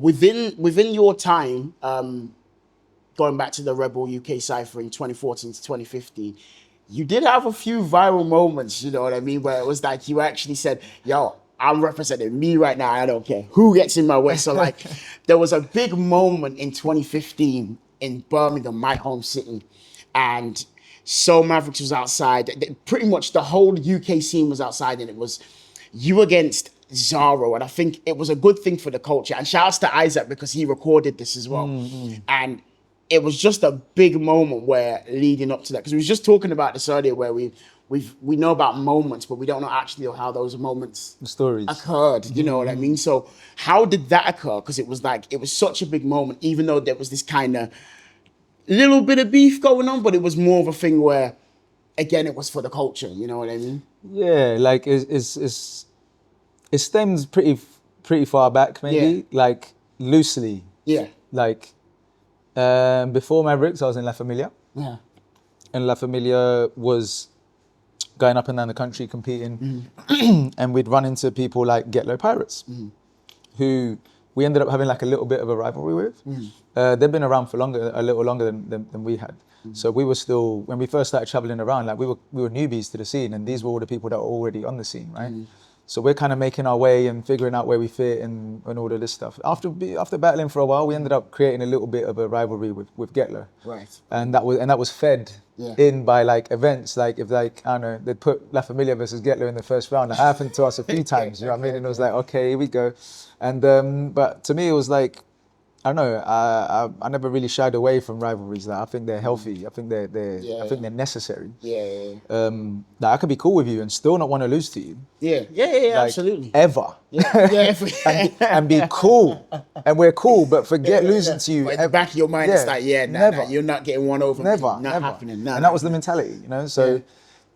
Within your time, going back to the Rebel UK Cypher in 2014 to 2015, you did have a few viral moments, you know what I mean, where it was like you actually said, yo, I'm representing me right now. I don't care who gets in my way. So like there was a big moment in 2015 in Birmingham, my home city, and So Mavericks was outside. Pretty much the whole UK scene was outside, and it was you against Zorro. And I think it was a good thing for the culture. And shouts to Isaac because he recorded this as well. And it was just a big moment where leading up to that, because we was just talking about this earlier, where we know about moments, but we don't know actually how those moments The stories. occurred. You know what I mean? So how did that occur? Because it was like it was such a big moment, even though there was this kind of little bit of beef going on, but it was more of a thing where, again, it was for the culture. You know what I mean? Yeah, like it stems pretty far back, maybe, like loosely. Yeah. Like before Mavericks, I was in La Familia, Yeah. and La Familia was going up and down the country competing, and we'd run into people like Get Low Pirates, who we ended up having like a little bit of a rivalry with. They've been around for a little longer than we had. So we were still, when we first started traveling around, like we were newbies to the scene, and these were all the people that were already on the scene, right? So we're kind of making our way and figuring out where we fit and all of this stuff. After battling for a while, we ended up creating a little bit of a rivalry with Getler. Right. And that was fed in by like events, like if like, I don't know, they'd put La Familia versus Getler in the first round. That happened to us a few times, you know what I mean? And it was like, okay, here we go. And but to me it was like, I don't know, I never really shied away from rivalries. Like, I think they're healthy. I think they're necessary. Like, I could be cool with you and still not want to lose to you. Yeah, Like, absolutely. Ever. Yeah. and be cool. And we're cool, but forget losing to you. But in the back of your mind, it's like, never. you're not getting one over. Never. Not happening. Nah, and that was the mentality, you know? So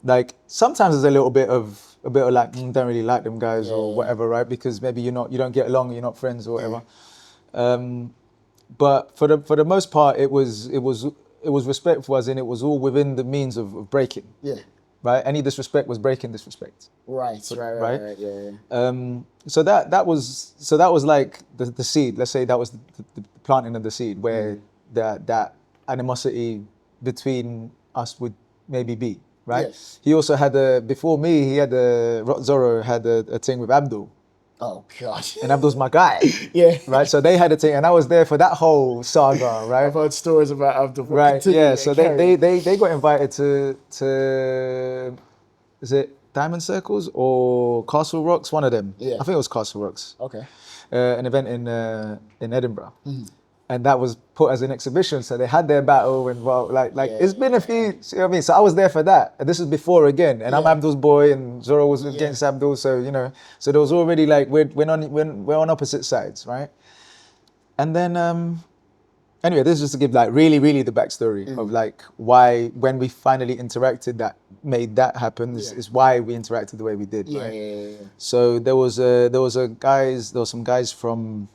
like sometimes there's a little bit of like, don't really like them guys or whatever, right? Because maybe you don't get along, you're not friends or whatever. But for the most part, it was respectful, as in it was all within the means of breaking. Yeah. Right. Any disrespect was breaking disrespect. Right. Yeah. So that was like the seed. Let's say that was the planting of the seed, where that animosity between us would maybe be. Right. Yes. He also had before me. He had Zorro had a thing with Abdul. Oh gosh. And Abdul's my guy. Yeah. Right. So they had a thing, and I was there for that whole saga. Right. I've heard stories about Abdul. Right. Yeah. So they got invited to is it Diamond Circles or Castle Rocks? One of them. Yeah. I think it was Castle Rocks. Okay. An event in Edinburgh. And that was put as an exhibition, so they had their battle, and it's been a few. You know what I mean? So I was there for that, and this is before again. And I'm Abdul's boy, and Zorro was against Abdul. So you know, so there was already like we're on opposite sides, right? And then anyway, this is just to give like really the backstory of like why when we finally interacted that made that happen is why we interacted the way we did, right? Yeah. So there was some guys from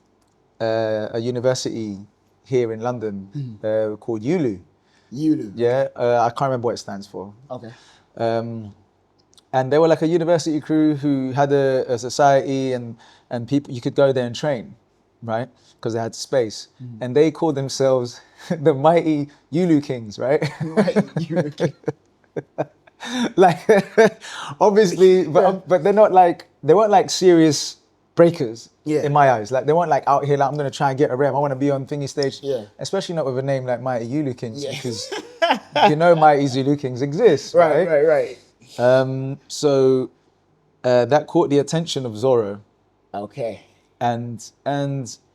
a university here in London called ULU. ULU. Yeah, I can't remember what it stands for. Okay. And they were like a university crew who had a society and people, you could go there and train, right? Because they had space. And they called themselves the Mighty ULU Kings, right? ULU Kings. Like, obviously, but they're not like, they weren't like serious breakers in my eyes. Like, they weren't like out here like, I'm going to try and get a rep. I want to be on thingy stage. Yeah. Especially not with a name like Mighty ULU Kings, because you know Mighty Zulu Kings exist, right? Right. So that caught the attention of Zorro. Okay. And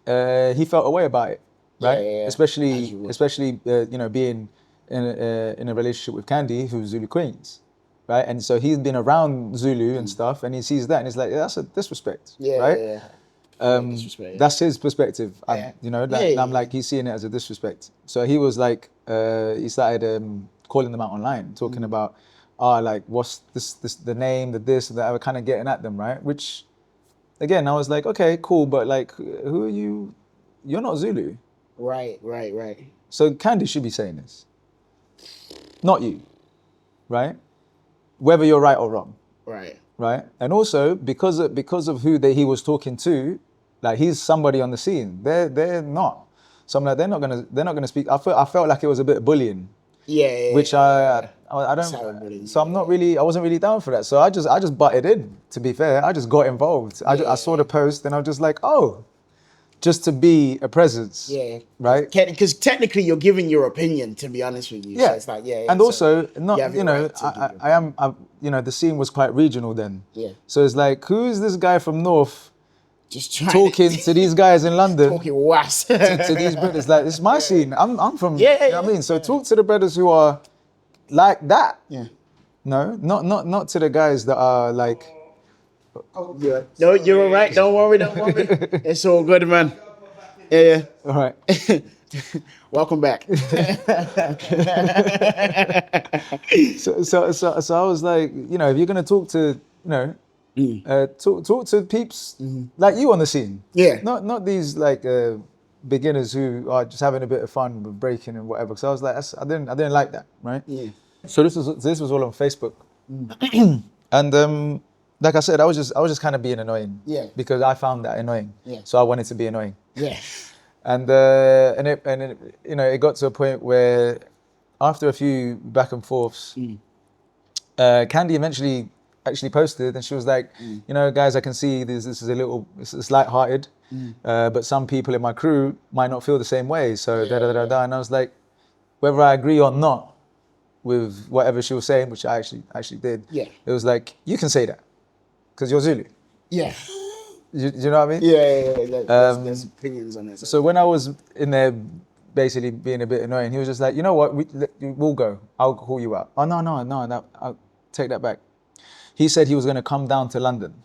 he felt a way about it, right? Yeah. Especially you know, being in a relationship with Candy, who's Zulu Queens, right? And so he's been around Zulu and stuff, and he sees that, and he's like, that's a disrespect, right? That's his perspective, you know. And I'm like, he's seeing it as a disrespect. So he was like, he started calling them out online, talking about, like, what's this, the name, the other, kind of getting at them, right? Which, again, I was like, okay, cool, but like, who are you? You're not Zulu. Right. So Candy should be saying this, not you, right? Whether you're right or wrong. Right. And also because of who he was talking to, Like he's somebody on the scene. They're not. So I'm like, they're not gonna speak. I felt like it was a bit of bullying. Yeah. Which I don't. Cyberbullying, So I'm not really. I wasn't really down for that. So I just butted in. To be fair, I just got involved. I saw the post and I was just like, oh, just to be a presence. Yeah. Right. Because technically you're giving your opinion. To be honest with you. Yeah. So it's like And so also not. have You your know, right to give your I am. The scene was quite regional then. Yeah. So it's like, who's this guy from North just trying talking to these guys in London? talking was to these brothers, like it's my scene. I'm from. Yeah, You know what I mean. So talk to the brothers who are like that. Yeah. No, not to the guys that are like. Yeah. No, you're all right. Don't worry. It's all good, man. Yeah. All right. Welcome back. So I was like, if you're gonna talk to, talk to peeps like you on the scene. Yeah. Not these like beginners who are just having a bit of fun with breaking and whatever. So I was like, I didn't like that, right? Yeah. So this was all on Facebook, and like I said, I was just kind of being annoying. Yeah. Because I found that annoying. Yeah. So I wanted to be annoying. Yeah. And it got to a point where after a few back and forths, Candy eventually actually posted and she was like, guys, I can see this is it's lighthearted, but some people in my crew might not feel the same way. So and I was like, whether I agree or not with whatever she was saying, which I actually did, it was like, you can say that because you're Zulu. Yeah. You know what I mean? Yeah. There's opinions on it. So when I was in there basically being a bit annoying, he was just like, you know what, we'll go. I'll call you out. Oh, no, I'll take that back. He said he was going to come down to London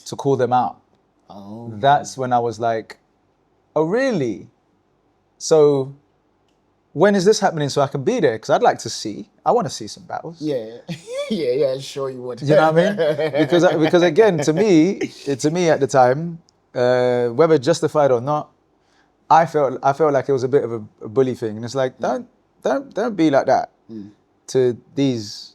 to call them out. Oh. That's when I was like, oh, really? So when is this happening so I can be there? Because I'd like to see. I want to see some battles. Yeah. Yeah, sure you would. You know what I mean? Because again, to me at the time, whether justified or not, I felt like it was a bit of a bully thing. And it's like, don't be like that to these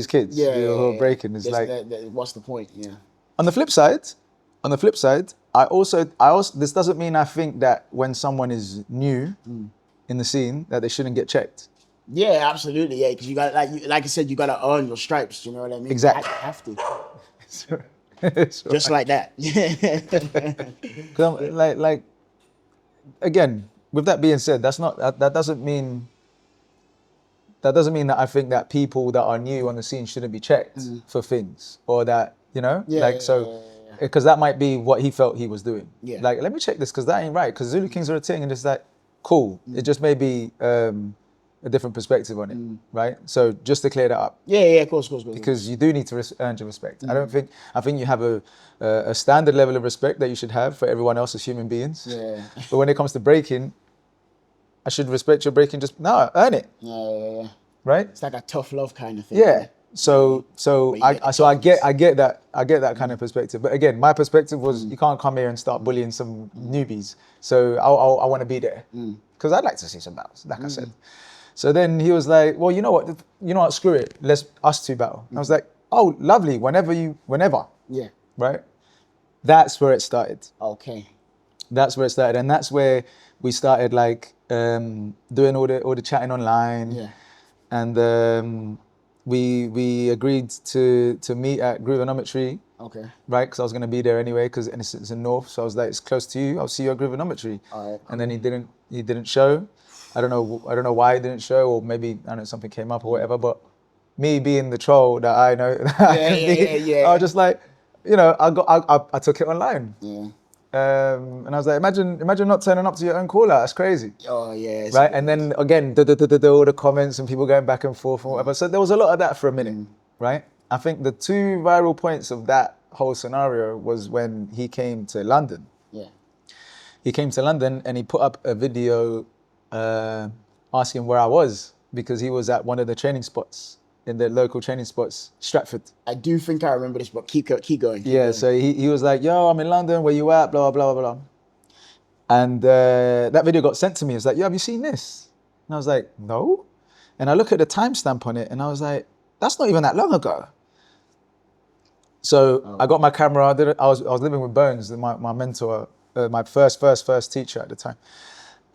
kids who are breaking. It's like, what's the point? Yeah. On the flip side, I also this doesn't mean I think that when someone is new in the scene that they shouldn't get checked. Yeah, absolutely. Yeah, because you got like I said, you got to earn your stripes. You know what I mean? Exactly. You have to. So, just like that. like again, with that being said, that doesn't mean that I think that people that are new on the scene shouldn't be checked for things or that because that might be what he felt he was doing. Yeah. Like, let me check this because that ain't right. Because Zulu Kings are a thing, and it's like, cool. It just may be a different perspective on it, right? So just to clear that up. Yeah, of course. Because you do need to earn your respect. I think you have a standard level of respect that you should have for everyone else as human beings. Yeah. But when it comes to breaking, I should respect your breaking. Earn it. Yeah. Right? It's like a tough love kind of thing. Yeah. So I get that kind of perspective. But again, my perspective was you can't come here and start bullying some newbies. So I want to be there because I'd like to see some battles, like I said. So then he was like, well, you know what, screw it. Let's us two battle. I was like, oh, lovely. Whenever. Yeah. Right. That's where it started. Okay. That's where it started, and that's where we started like doing all the chatting online. Yeah. And we agreed to meet at Groovonometry. Okay. Right, because I was going to be there anyway, because it's in North, so I was like, it's close to you. I'll see you at Groovonometry. All right. And then he didn't show. I don't know why he didn't show, or maybe I don't know, something came up or whatever. But me being the troll that I know, I was just like, I took it online. Yeah. And I was like, imagine not turning up to your own call out. That's crazy. Oh yeah. Right, and then again, all the comments and people going back and forth and whatever. So there was a lot of that for a minute, right? I think the two viral points of that whole scenario was when he came to London. Yeah. He came to London and he put up a video asking where I was because he was at one of the training spots, in the local training spots, Stratford. I do think I remember this, but keep going. So he was like, yo, I'm in London, where you at, blah, blah, blah, blah. And that video got sent to me. It was like, yo, have you seen this? And I was like, no. And I look at the timestamp on it and I was like, that's not even that long ago. So I got my camera. I was living with Bones, my mentor, my first teacher at the time.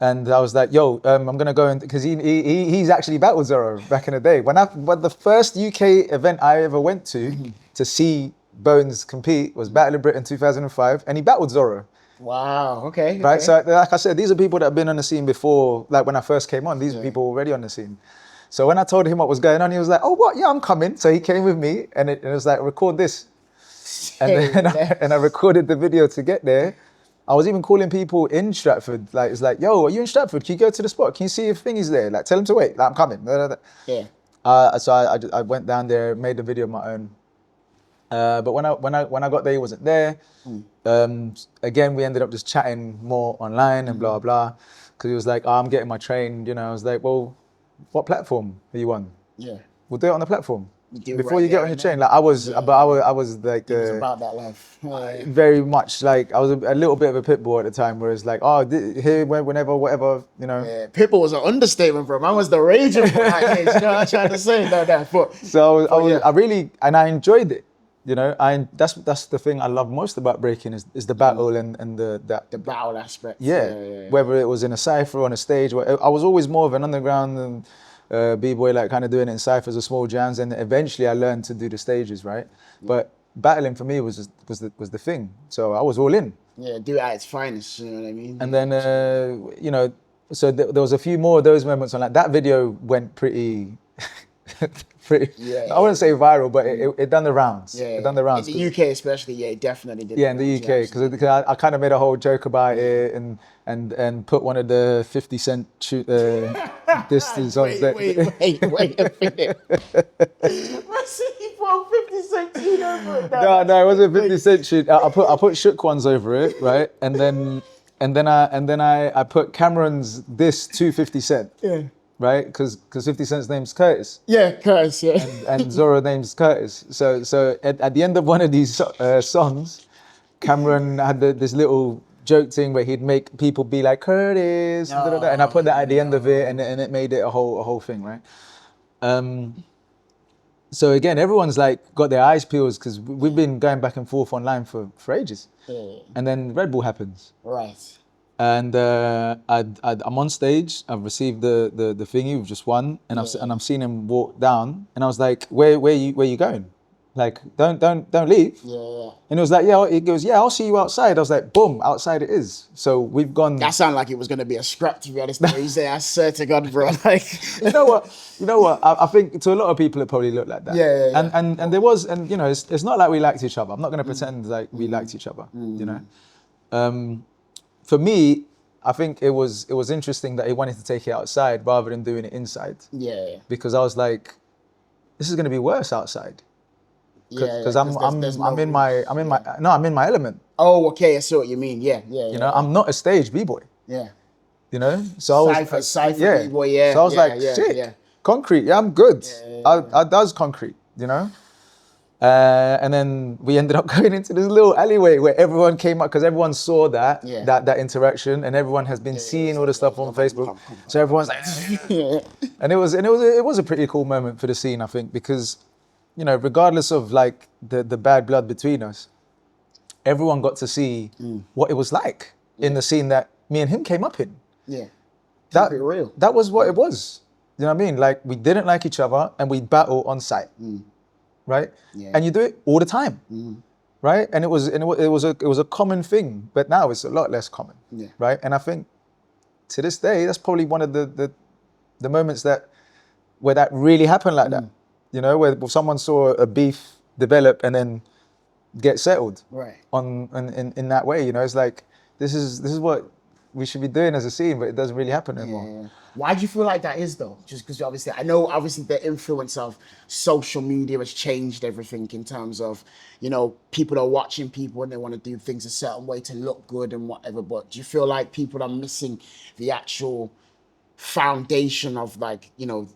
And I was like, yo, I'm gonna go in because he's actually battled Zorro back in the day. But the first UK event I ever went to see Bones compete was Battle of Britain 2005, and he battled Zorro. Wow. Okay. Right. So like I said, these are people that have been on the scene before. Like when I first came on, these are people already on the scene. So when I told him what was going on, he was like, oh, what? Yeah, I'm coming. So he came with me, and it was like, record this. And then I recorded the video to get there. I was even calling people in Stratford. Like, it's like, yo, are you in Stratford? Can you go to the spot? Can you see if Thingy's there? Like, tell him to wait. Like, I'm coming. Yeah. So I went down there, made the video of my own. But when I got there, he wasn't there. Again, we ended up just chatting more online and blah blah. Because he was like, oh, I'm getting my train. You know, I was like, well, what platform are you on? Yeah. We'll do it on the platform. Before right you get on your train, like I was like, it was about that life. very much like I was a little bit of a pit bull at the time, where it's like, oh, here, whenever, whatever, you know. Yeah, Pitbull was an understatement, bro. Man was the raging for that age. You know what I'm trying to say? No, that. But so I really, and I enjoyed it. You know, that's the thing I love most about breaking is the battle and the battle aspect. Yeah, whether it was in a cypher or on a stage. I was always more of an underground and B-boy, like kind of doing it in ciphers or small jams, and eventually I learned to do the stages, right? But battling for me was the thing. So I was all in. Yeah, do it at its finest. You know what I mean? And then you know, so there was a few more of those moments on like that video went pretty. I wouldn't say viral, but it done the rounds. Yeah, it done the rounds. In the UK especially, yeah, it definitely did. Yeah, in the UK, because I kind of made a whole joke about it and put one of the 50 Cent distance on there. Wait a minute. What's he put 50 Cent tune over it? No, it wasn't 50 Cent shoot. I put shook ones over it, right? And then I put Cameron's diss to 50 Cent. Yeah. Right, because 50 Cent's name's Curtis. Yeah, Curtis. Yeah. And Zorro name's Curtis. So at the end of one of these songs, Cameron had this little joke thing where he'd make people be like Curtis, and I put that at the end of it, and it made it a whole thing, right? So again, everyone's like got their eyes peeled because we've been going back and forth online for ages, and then Red Bull happens. Right. And I'm on stage. I've received the thingy. We've just won, and I'm seeing him walk down. And I was like, "Where you going? Like, don't leave." Yeah. And it was like, "Yeah." He goes, "Yeah, I'll see you outside." I was like, "Boom, outside it is." So we've gone. That sounded like it was gonna be a scrap, to be honest. You say, "I swear to God, bro." Like, you know what? I think to a lot of people it probably looked like that. Yeah. And there was, and you know, it's not like we liked each other. I'm not gonna pretend like we liked each other. You know. For me, I think it was interesting that he wanted to take it outside rather than doing it inside. Yeah. Because I was like, this is going to be worse outside. Because I'm in my element. Oh, okay. I see what you mean. Yeah. You know, I'm not a stage b-boy. Yeah. You know, so I was cypher b-boy. Yeah. So I was like, shit, concrete. Yeah, I'm good. I does concrete. You know. And then we ended up going into this little alleyway where everyone came up because everyone saw that interaction, and everyone has been seeing all the stuff on Facebook. So everyone's like, and it was a pretty cool moment for the scene, I think, because you know, regardless of like the bad blood between us, everyone got to see what it was like in the scene that me and him came up in. Yeah, that was what it was. You know what I mean? Like we didn't like each other, and we battle on site. Right, and you do it all the time, right? And it was a common thing, but now it's a lot less common, right? And I think to this day, that's probably one of the moments where that really happened like that, you know, where someone saw a beef develop and then get settled, right? In that way, you know, it's like this is what we should be doing as a scene, but it doesn't really happen anymore. Yeah. Why do you feel like that is though? Just because I know the influence of social media has changed everything in terms of, you know, people are watching people and they want to do things a certain way to look good and whatever. But do you feel like people are missing the actual foundation of like, you know,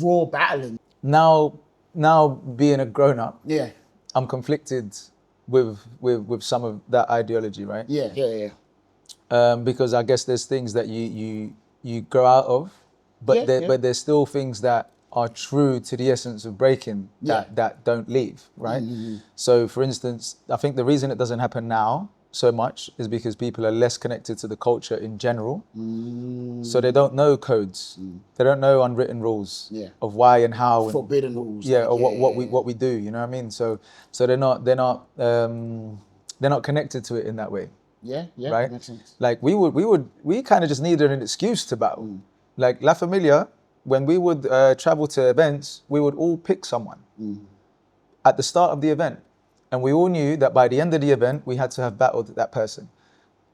raw battling? Now being a grown up, I'm conflicted with some of that ideology, right? Yeah. Because I guess there's things that you grow out of, but there's still things that are true to the essence of breaking that don't leave, right? So for instance, I think the reason it doesn't happen now so much is because people are less connected to the culture in general. So they don't know codes. They don't know unwritten rules of why and how. Forbidden rules. Yeah, or what we do, you know what I mean? So they're not connected to it in that way. Yeah, right? Makes sense. Like we kind of just needed an excuse to battle. Like La Familia, when we would travel to events, we would all pick someone at the start of the event. And we all knew that by the end of the event, we had to have battled that person.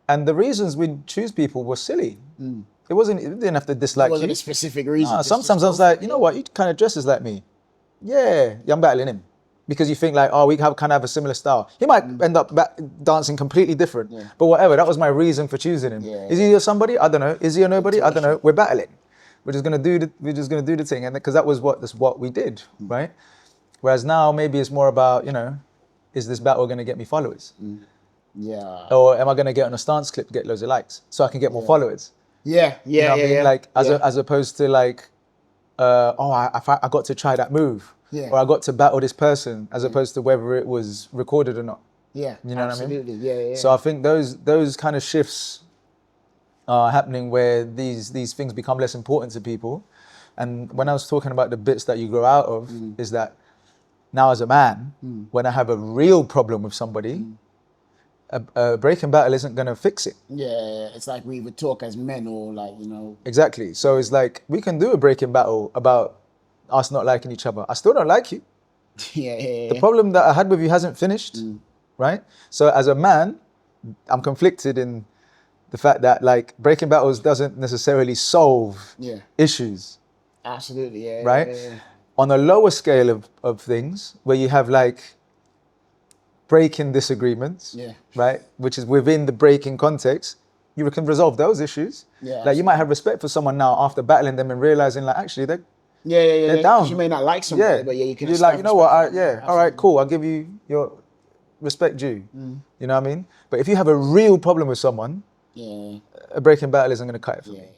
And the reasons we'd choose people were silly. It didn't have to dislike It wasn't you. a specific reason. Sometimes I was like, you know what, he kind of dresses like me. Yeah, I'm battling him. Because you think like, oh, we kind of have a similar style. He might end up dancing completely different. But whatever, that was my reason for choosing him. Is he a somebody? I don't know. Is he a nobody? I don't know. We're battling. We're just gonna do the thing, and because that's what we did, right? Whereas now maybe it's more about, is this battle gonna get me followers? Yeah. Or am I gonna get on a stance clip, get loads of likes, so I can get more followers? Yeah. You know what I mean? Like as opposed to like, I got to try that move, or I got to battle this person, as opposed to whether it was recorded or not. Yeah. You know absolutely. what I mean? Yeah. So I think those kind of shifts are happening where these things become less important to people. And when I was talking about the bits that you grow out of, is that now as a man, when I have a real problem with somebody, a breaking battle isn't going to fix it. Yeah, it's like we would talk as men or like, Exactly. So it's like, we can do a breaking battle about us not liking each other. I still don't like you. Yeah. The problem that I had with you hasn't finished, right? So as a man, I'm conflicted in the fact that like breaking battles doesn't necessarily solve issues. Absolutely, yeah. Right? Yeah. On a lower scale of things, where you have like breaking disagreements, right? Which is within the breaking context, you can resolve those issues. Yeah. Like you might have respect for someone now after battling them and realizing like, actually they're down. You may not like somebody, but you can. You're like, you know what? All right, cool. I'll give you your respect due. You know what I mean? But if you have a real problem with someone, a breaking battle isn't going to cut it for me.